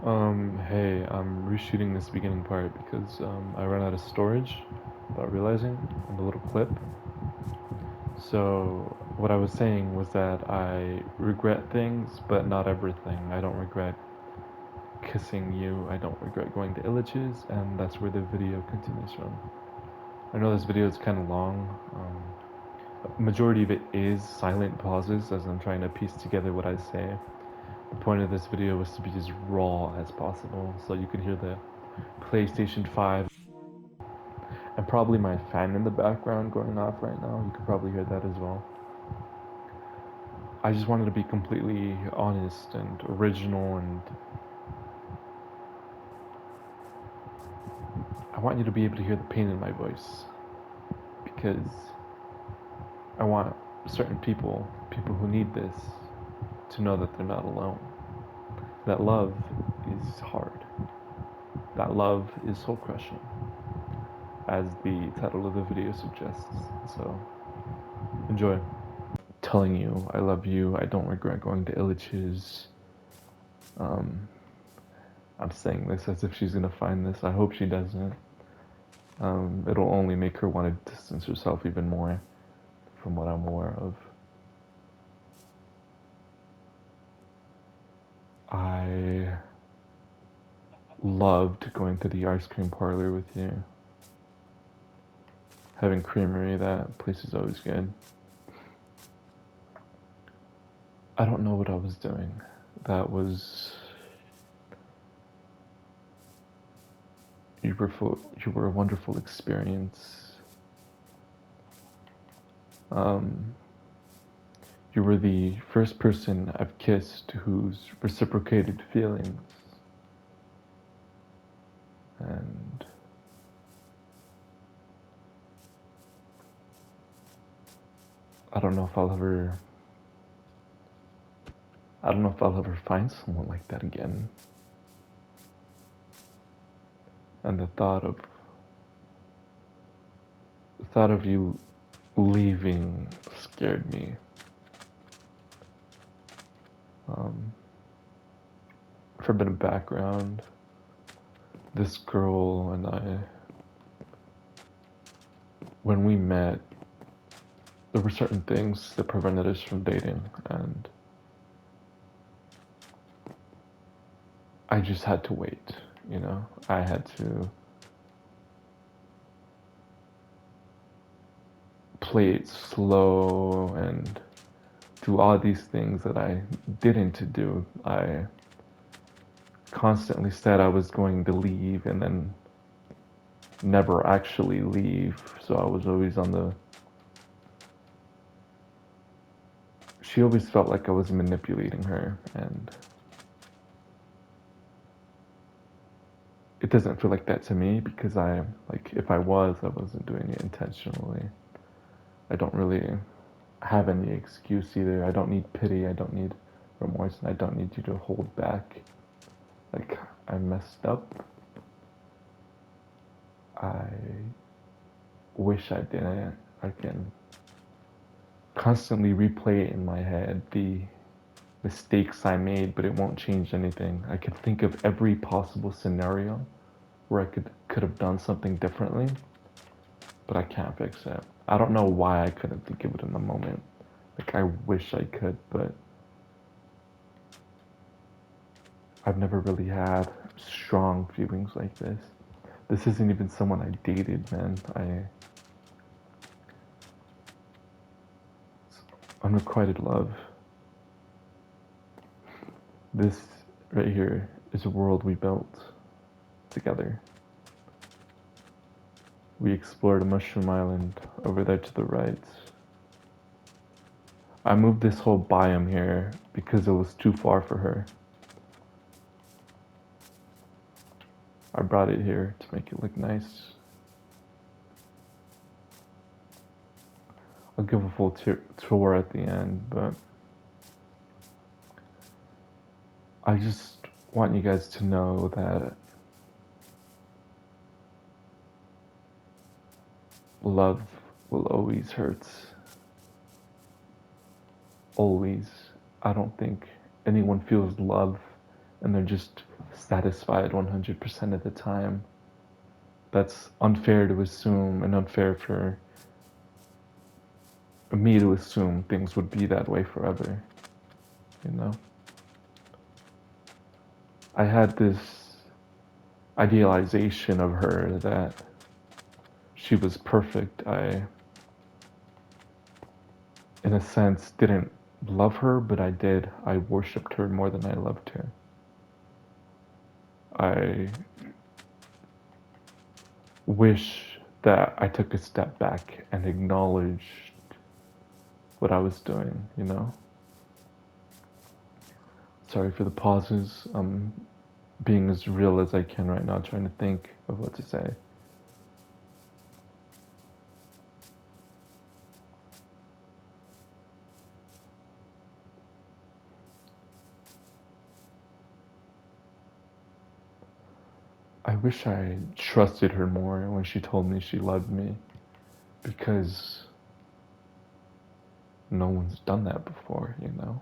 Hey, I'm reshooting this beginning part because I ran out of storage without realizing on the little clip. So, what I was saying was that I regret things, but not everything. I don't regret kissing you, I don't regret going to Illich's, and that's where the video continues from. I know this video is kind of long. Majority of it is silent pauses as I'm trying to piece together what I say. The point of this video was to be as raw as possible, so you could hear the PlayStation 5 and probably my fan in the background going off right now. You could probably hear that as well. I just wanted to be completely honest and original, and I want you to be able to hear the pain in my voice because I want certain people who need this, to know that they're not alone. That love is hard. That love is soul crushing, as the title of the video suggests. So, enjoy. Telling you I love you. I don't regret going to Illich's. Um, I'm saying this as if she's gonna find this. I hope she doesn't. It'll only make her want to distance herself even more from what I'm aware of. I loved going to the ice cream parlor with you. Having creamery, that place is always good. I don't know what I was doing. That was you were a wonderful experience. Um, you were the first person I've kissed who's reciprocated feelings, and I don't know if I'll ever I don't know if I'll ever find someone like that again. And the thought of you leaving scared me. Um, for a bit of background, this girl and I, when we met, there were certain things that prevented us from dating, and I just had to wait. I had to play it slow and do all these things that I didn't do. I constantly said I was going to leave and then never actually leave. So I was always on the. She always felt like I was manipulating her, and it doesn't feel like that to me because if I wasn't doing it intentionally. I don't really have any excuse either. I don't need pity, I don't need remorse, and I don't need you to hold back. Like, I messed up. I wish I didn't. I can constantly replay it in my head, the mistakes I made, but it won't change anything. I could think of every possible scenario where I could have done something differently, but I can't fix it. I don't know why I couldn't think of it in the moment. Like, I wish I could, but I've never really had strong feelings like this. This isn't even someone I dated, man. Unrequited love. This right here is a world we built together. We explored a mushroom island over there to the right. I moved this whole biome here because it was too far for her. I brought it here to make it look nice. I'll give a full tour at the end, but I just want you guys to know that love will always hurt. Always. I don't think anyone feels love and they're just satisfied 100% of the time. That's unfair to assume, and unfair for me to assume things would be that way forever, you know? I had this idealization of her that she was perfect. I, in a sense, didn't love her, but I did. I worshipped her more than I loved her. I wish that I took a step back and acknowledged what I was doing, you know? Sorry for the pauses. I'm being as real as I can right now, trying to think of what to say. I wish I trusted her more when she told me she loved me, because no one's done that before, you know?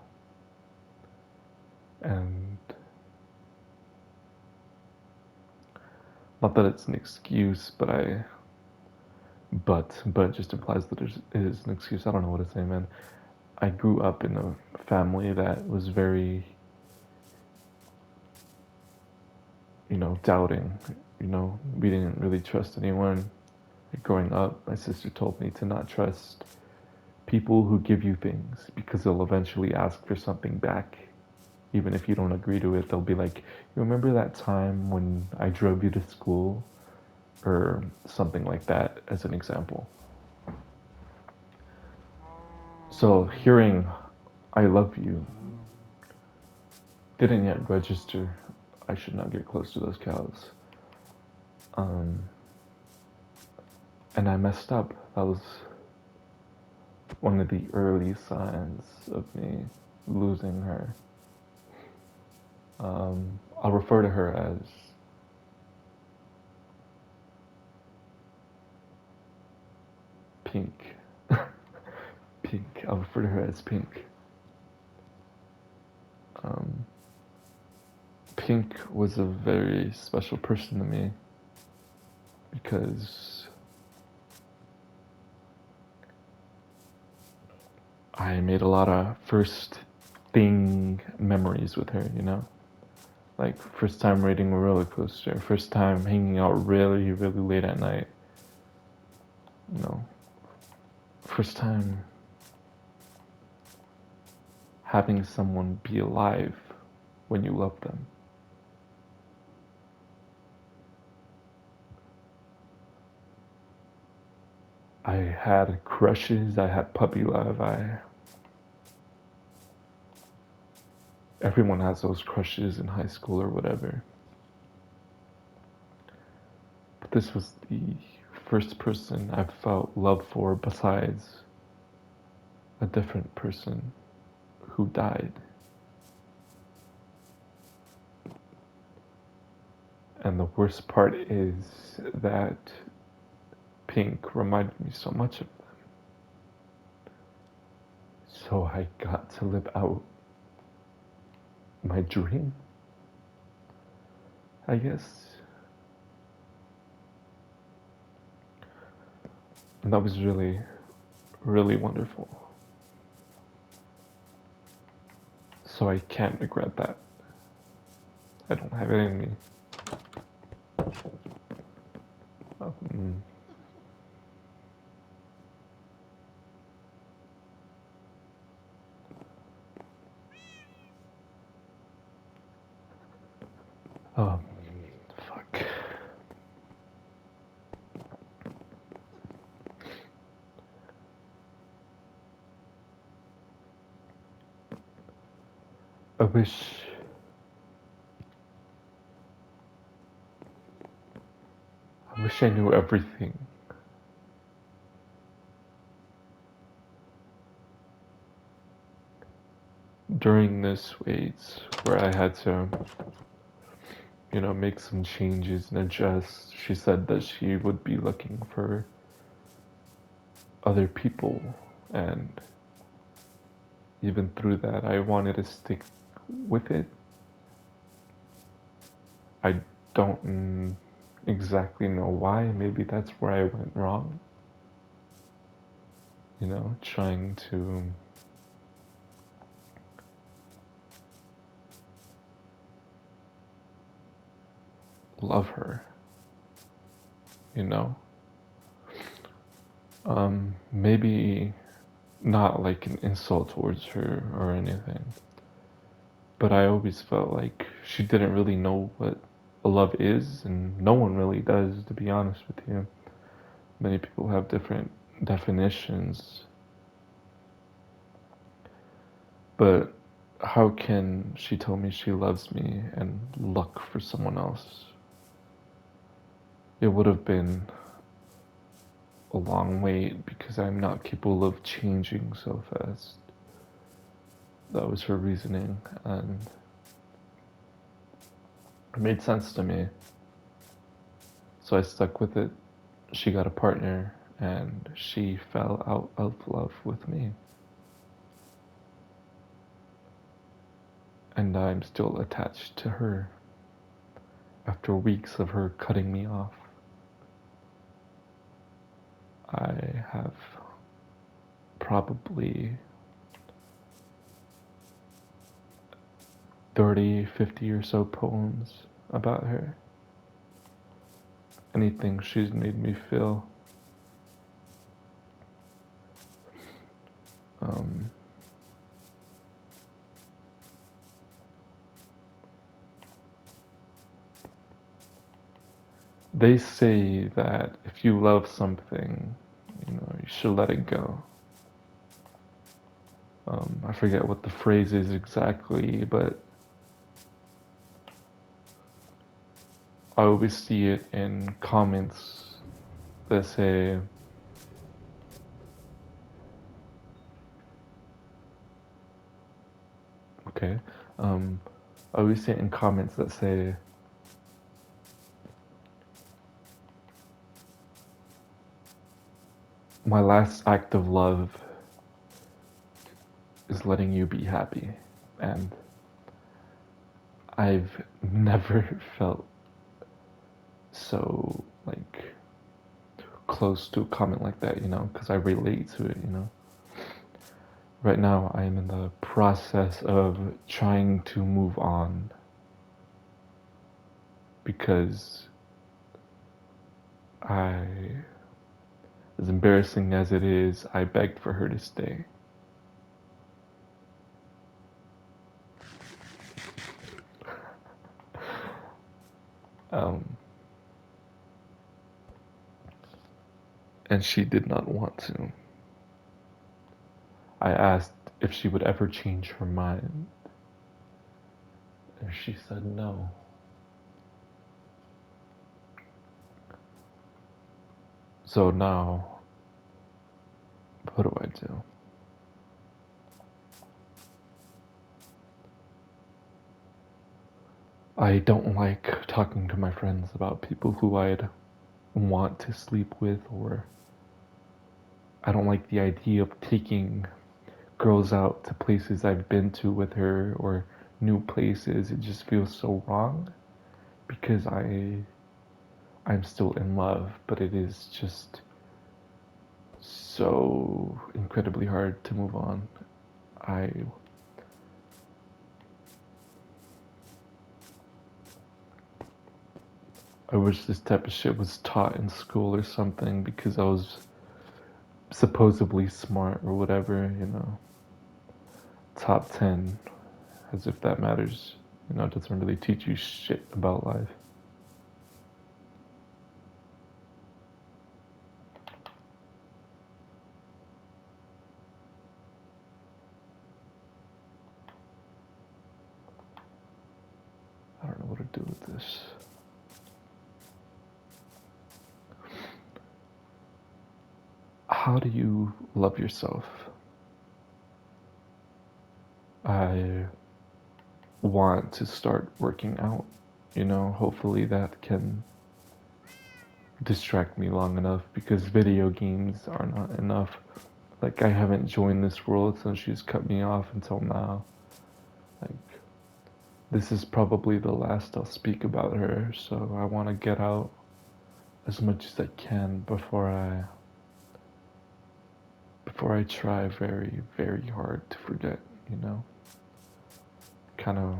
And not that it's an excuse, but just implies that it is an excuse. I don't know what to say, man. I grew up in a family that was very, doubting. We didn't really trust anyone. Growing up, my sister told me to not trust people who give you things because they'll eventually ask for something back. Even if you don't agree to it, they'll be like, "You remember that time when I drove you to school?" Or something like that, as an example. So hearing "I love you" didn't yet register. I should not get close to those cows. Um, and I messed up. That was one of the early signs of me losing her. I'll refer to her as Pink. Pink. I'll refer to her as Pink. Um, Pink was a very special person to me because I made a lot of first thing memories with her, Like first time riding a roller coaster, first time hanging out really, really late at night, you know, first time having someone be alive when you love them. I had crushes, I had puppy love, everyone has those crushes in high school or whatever. But this was the first person I felt love for besides a different person who died. And the worst part is that Pink reminded me so much of them. So I got to live out my dream, I guess. And that was really, really wonderful. So I can't regret that. I don't have it in me. Um, um, fuck. I wish I wish I knew everything. During this wait where I had to, make some changes and adjust, she said that she would be looking for other people, and even through that, I wanted to stick with it. I don't exactly know why. Maybe that's where I went wrong. You know, trying to love her, you know? Maybe not like an insult towards her or anything, but I always felt like she didn't really know what love is, and no one really does, to be honest with you. Many people have different definitions, but how can she tell me she loves me and look for someone else? It would have been a long wait because I'm not capable of changing so fast. That was her reasoning, and it made sense to me. So I stuck with it. She got a partner, and she fell out of love with me. And I'm still attached to her after weeks of her cutting me off. I have probably 30, 50 or so poems about her. Anything she's made me feel. Um, they say that if you love something, you know, you should let it go. I forget what the phrase is exactly, but I always see it in comments that say, okay, I always see it in comments that say, my last act of love is letting you be happy. And I've never felt so, like, close to a comment like that, you know, because I relate to it, you know. Right now, I'm in the process of trying to move on because I, as embarrassing as it is, I begged for her to stay. Um, and she did not want to. I asked if she would ever change her mind, and she said no. So now, what do I do? I don't like talking to my friends about people who I'd want to sleep with, or I don't like the idea of taking girls out to places I've been to with her or new places. It just feels so wrong because I'm still in love, but it is just so incredibly hard to move on. I I wish this type of shit was taught in school or something because I was supposedly smart or whatever, you know. Top 10, as if that matters. You know, it doesn't really teach you shit about life. I don't know what to do with this. How do you love yourself? I want to start working out. You know, hopefully that can distract me long enough because video games are not enough. Like, I haven't joined this world since she's cut me off until now. Like, This is probably the last I'll speak about her, so I want to get out as much as I can before I try very, very hard to forget, you know? Kind of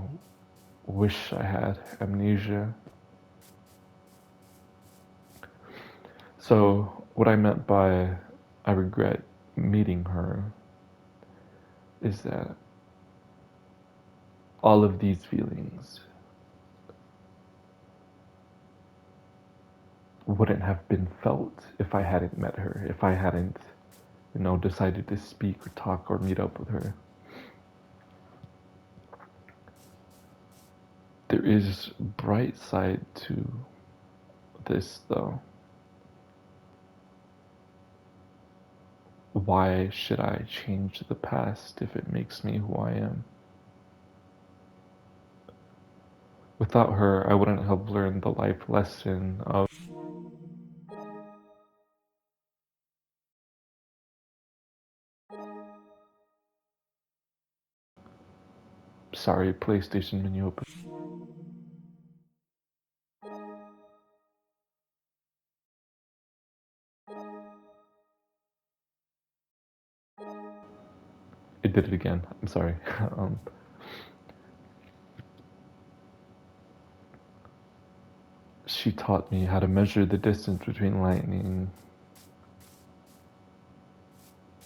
wish I had amnesia. So, what I meant by I regret meeting her is that all of these feelings wouldn't have been felt if I hadn't met her, if I hadn't, decided to speak or talk or meet up with her. There is bright side to this though. Why should I change the past if it makes me who I am? Without her, I wouldn't have learned the life lesson of. Sorry, PlayStation menu open. It did it again. I'm sorry. um, she taught me how to measure the distance between lightning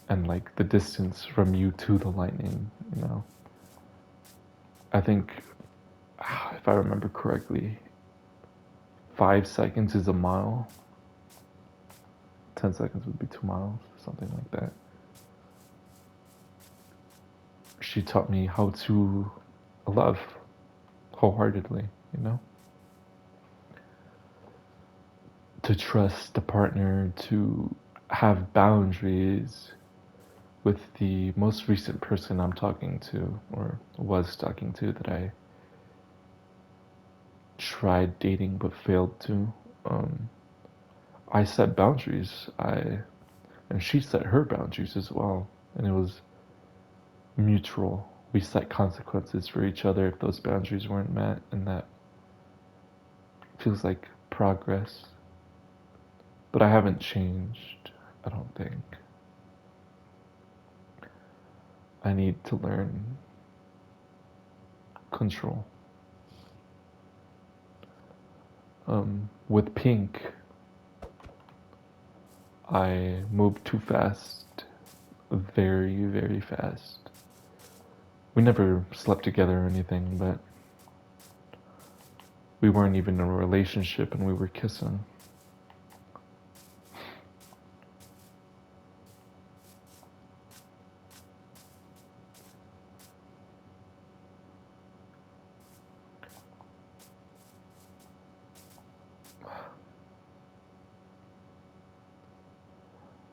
and like the distance from you to the lightning. I think, if I remember correctly, 5 seconds is a mile. 10 seconds would be 2 miles, something like that. She taught me how to love wholeheartedly, you know? To trust a partner, to have boundaries with the most recent person I'm talking to, or was talking to, that I tried dating but failed to. Um, I set boundaries. And she set her boundaries as well, and it was mutual. We set consequences for each other if those boundaries weren't met, and that feels like progress. But I haven't changed, I don't think. I need to learn control. With Pink, I moved too fast, very, very fast. We never slept together or anything, but we weren't even in a relationship and we were kissing.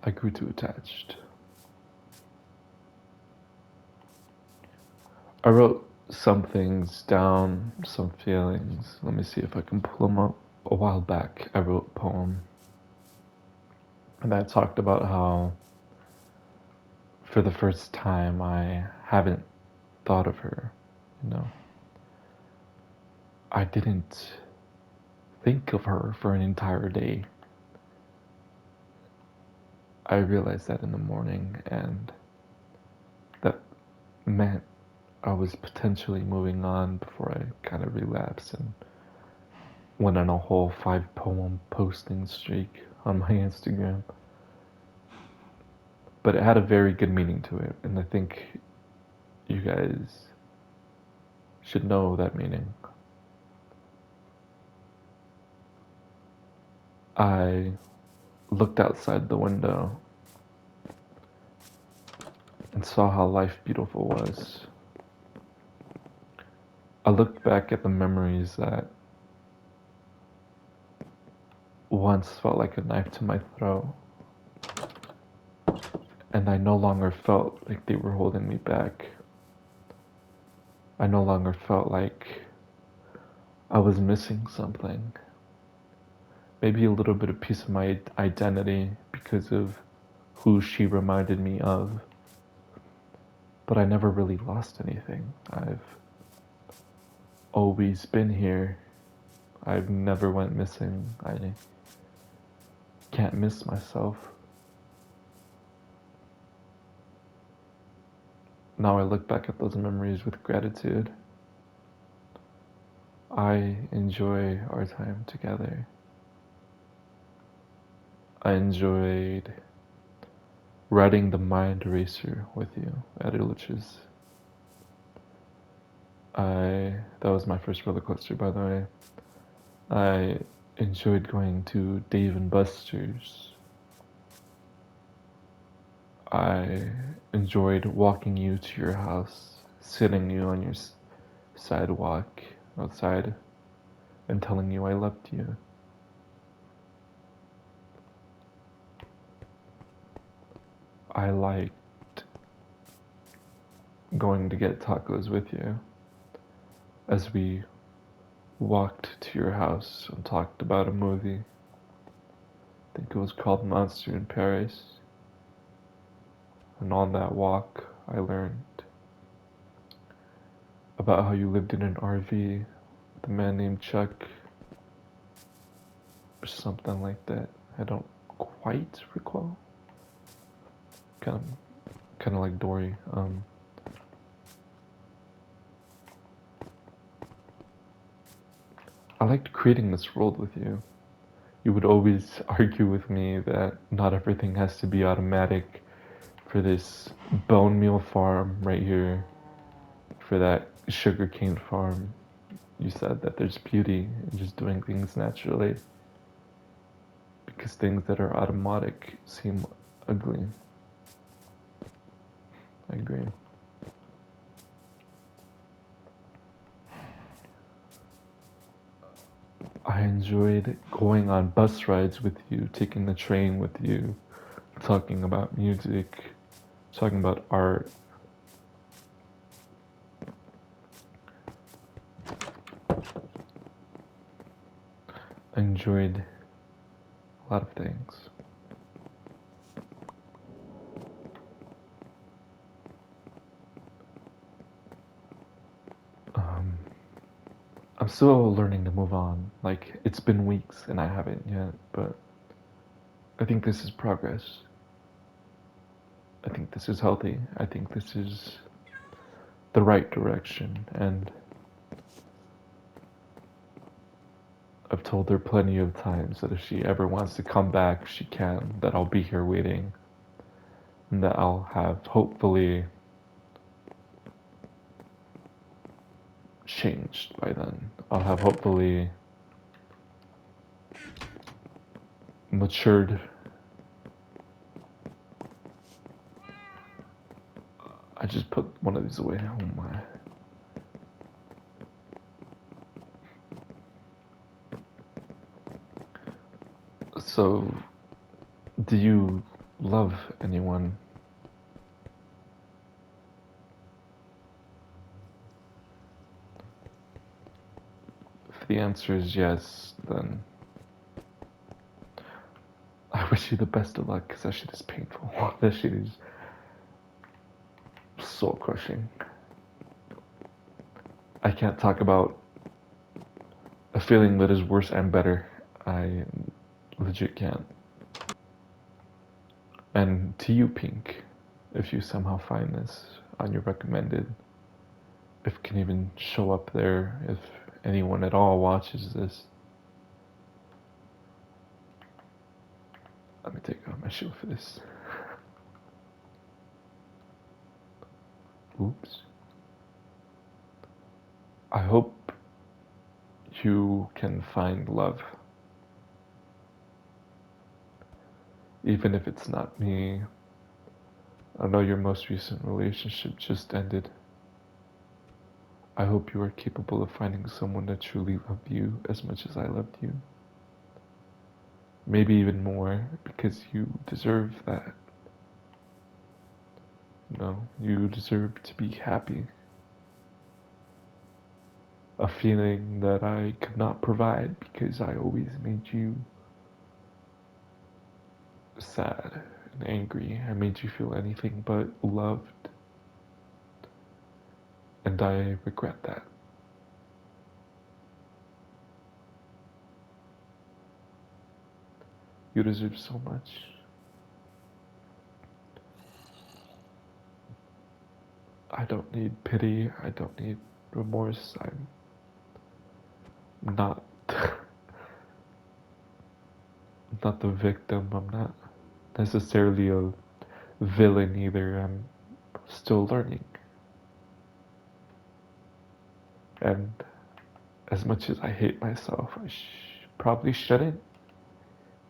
I grew too attached. I wrote some things down, some feelings. Let me see if I can pull them up. A while back, I wrote a poem, and I talked about how, for the first time, I haven't thought of her. You know, I didn't think of her for an entire day. I realized that in the morning, and that meant I was potentially moving on before I kind of relapsed and went on a whole 5 poem posting streak on my Instagram. But it had a very good meaning to it, and I think you guys should know that meaning. I looked outside the window and saw how life beautiful was. I looked back at the memories that once felt like a knife to my throat, and I no longer felt like they were holding me back. I no longer felt like I was missing something. Maybe a little bit of piece of my identity because of who she reminded me of. But I never really lost anything. always been here. I've never went missing. I can't miss myself. Now I look back at those memories with gratitude. I enjoy our time together. I enjoyed riding the mind racer with you at Illich's. That was my first roller coaster, by the way. I enjoyed going to Dave and Buster's. I enjoyed walking you to your house, sitting you on your sidewalk outside, and telling you I loved you. I liked going to get tacos with you as we walked to your house and talked about a movie. I think it was called Monster in Paris. And on that walk, I learned about how you lived in an RV with a man named Chuck, or something like that. I don't quite recall. Kind of like Dory. I liked creating this world with you. You would always argue with me that not everything has to be automatic for this bone meal farm right here, for that sugarcane farm. You said that there's beauty in just doing things naturally because things that are automatic seem ugly. I agree. I enjoyed going on bus rides with you, taking the train with you, talking about music, talking about art. I enjoyed a lot of things. Um, I'm still learning to move on. Like, it's been weeks and I haven't yet, but I think this is progress. I think this is healthy. I think this is the right direction. And I've told her plenty of times that if she ever wants to come back, she can, that I'll be here waiting, and that I'll have hopefully changed by then. I'll have hopefully matured. I just put one of these away. Oh my. So, do you love anyone? If the answer is yes, then I wish you the best of luck because that shit is painful. That shit is soul crushing. I can't talk about a feeling that is worse and better. I legit can't. And to you, Pink, if you somehow find this on your recommended, if it can even show up there, if anyone at all watches this, let me take off my shoe for this. Oops. I hope you can find love. Even if it's not me. I know your most recent relationship just ended. I hope you are capable of finding someone that truly loved you as much as I loved you. Maybe even more, because you deserve that. No, you deserve to be happy. A feeling that I could not provide because I always made you sad and angry. I made you feel anything but loved. And I regret that. You deserve so much. I don't need pity. I don't need remorse. I'm not not the victim. I'm not necessarily a villain either. I'm still learning. And as much as I hate myself, I probably shouldn't,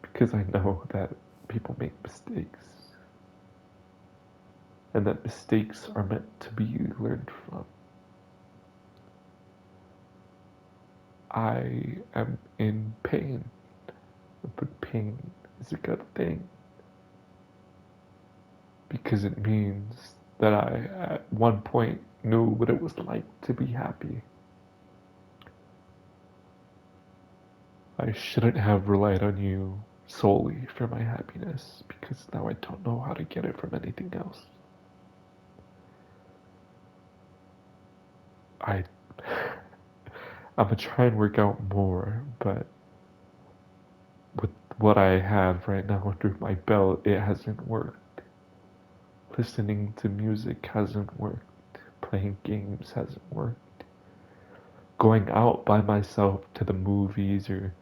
because I know that people make mistakes. And that mistakes are meant to be learned from. I am in pain, but pain is a good thing, because it means that I, at one point, knew what it was like to be happy. I shouldn't have relied on you solely for my happiness, because now I don't know how to get it from anything else. I I'm gonna try and work out more, but with what I have right now under my belt, it hasn't worked. Listening to music hasn't worked. Playing games hasn't worked. Going out by myself to the movies or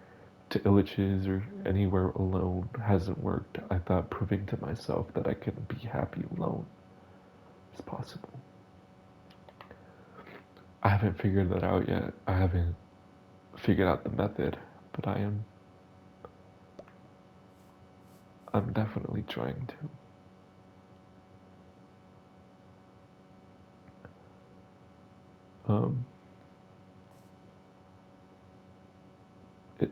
to Illich's or anywhere alone hasn't worked. I thought proving to myself that I can be happy alone is possible. I haven't figured that out yet. I haven't figured out the method, but I'm definitely trying to. It,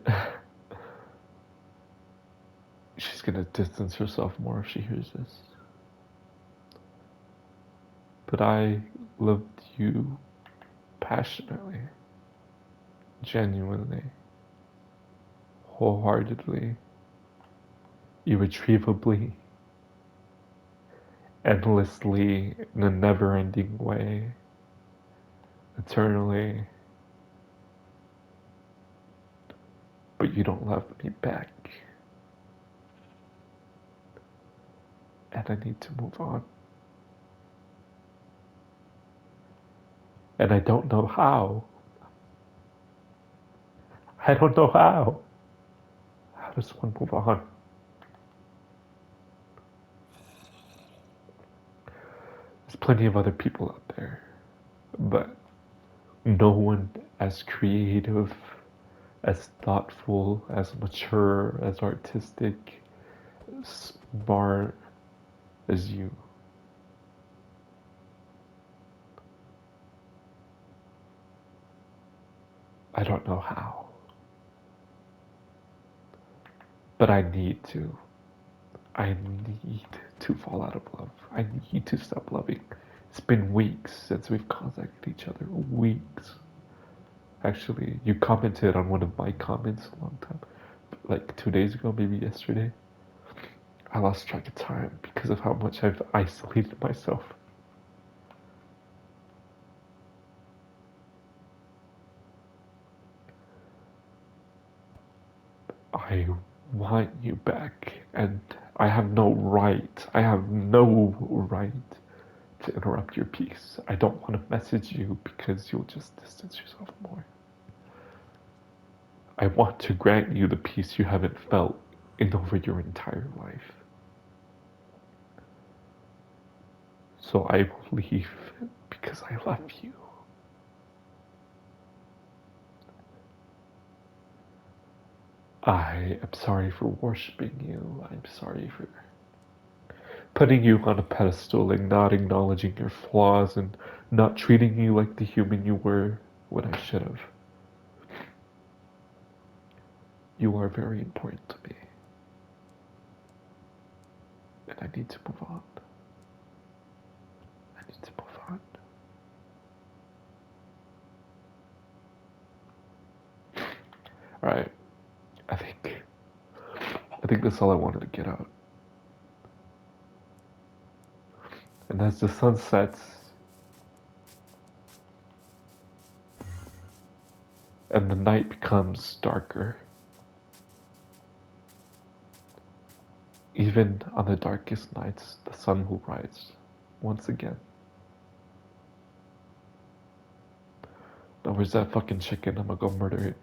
she's gonna distance herself more if she hears this. But I loved you passionately, genuinely, wholeheartedly, irretrievably, endlessly, in a never ending way, eternally. But you don't love me back. And I need to move on. And I don't know how. I don't know how. How does one move on? There's plenty of other people out there, but no one as creative, as thoughtful, as mature, as artistic, smart as you. I don't know how, but I need to. I need to fall out of love. I need to stop loving. It's been weeks since we've contacted each other. Weeks. Actually, you commented on one of my comments a long time, like 2 days ago, maybe yesterday. I lost track of time because of how much I've isolated myself. I want you back, and I have no right to interrupt your peace. I don't want to message you because you'll just distance yourself more. I want to grant you the peace you haven't felt in over your entire life. So I will leave because I love you. I am sorry for worshiping you. I'm sorry for putting you on a pedestal and not acknowledging your flaws and not treating you like the human you were when I should have. You are very important to me, and I need to move on. I need to move on. All right, I think I think that's all I wanted to get out. And as the sun sets and the night becomes darker, Even on the darkest nights, the sun will rise once again. Now, where's that fucking chicken? I'm gonna go murder it.